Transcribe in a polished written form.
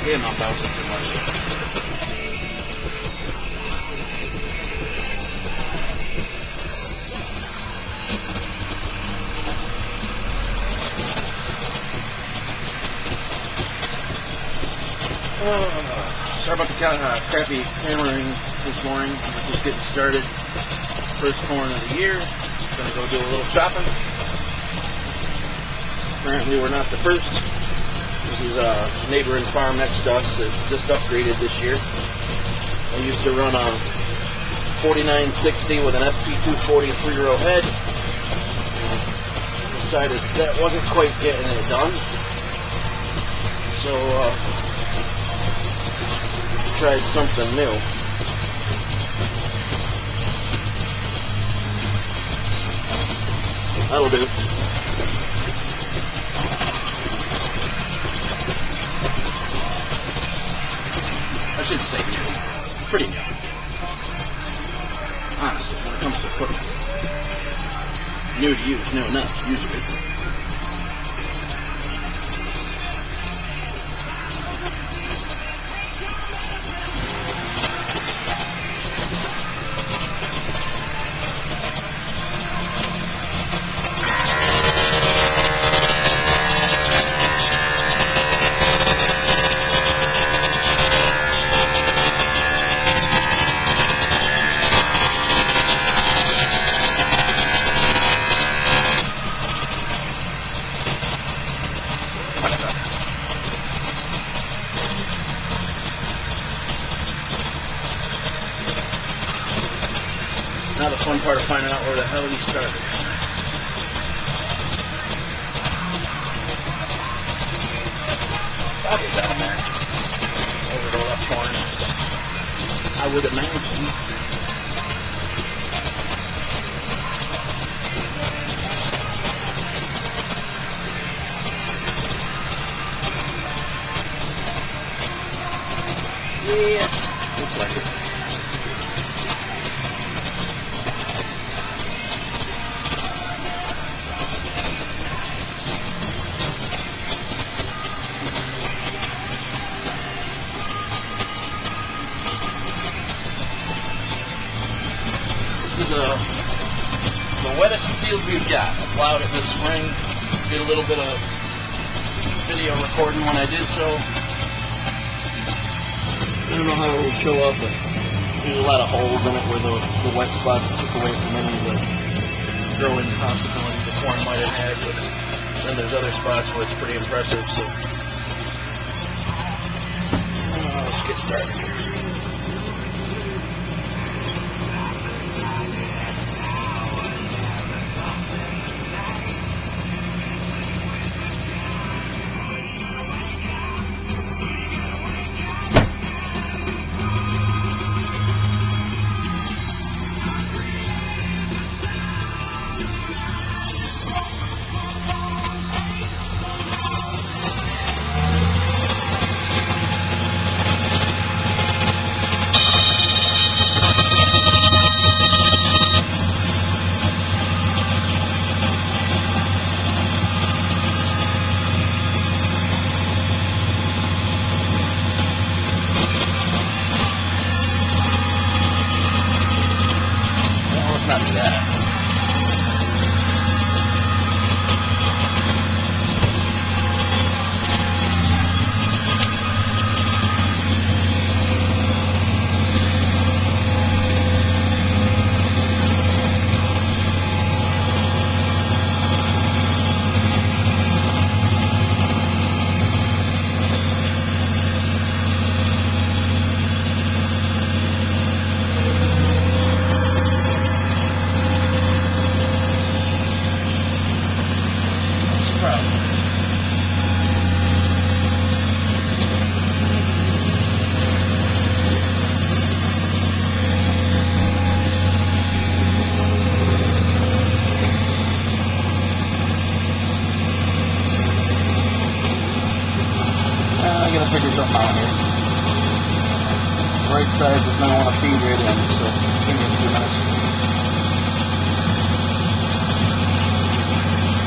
Yeah, not bouncing too much. Sorry about the crappy hammering this morning. We're just getting started. First corn of the year. Gonna go do a little chopping. Apparently we're not the first. This is a neighboring farm next to us that just upgraded this year. I used to run a 4960 with an SP240 3-row head. Decided that wasn't quite getting it done. So tried something new. That'll do. I should say new. Pretty new. Honestly, when it comes to equipment. New to use, new enough, usually. Now the fun part of finding out where the hell he started. Probably down there. Over the left corner. I would imagine. Yeah, looks like it. This is the wettest field we've got. I plowed it this spring. Did a little bit of video recording when I did so. I don't know how it will show up, but there's a lot of holes in it where the wet spots took away from any of the growing possibility the corn might have had, but then there's other spots where it's pretty impressive, so let's get started here. Not do that. I gotta figure something out here. Right side does not want to feed right in, so give me a few minutes.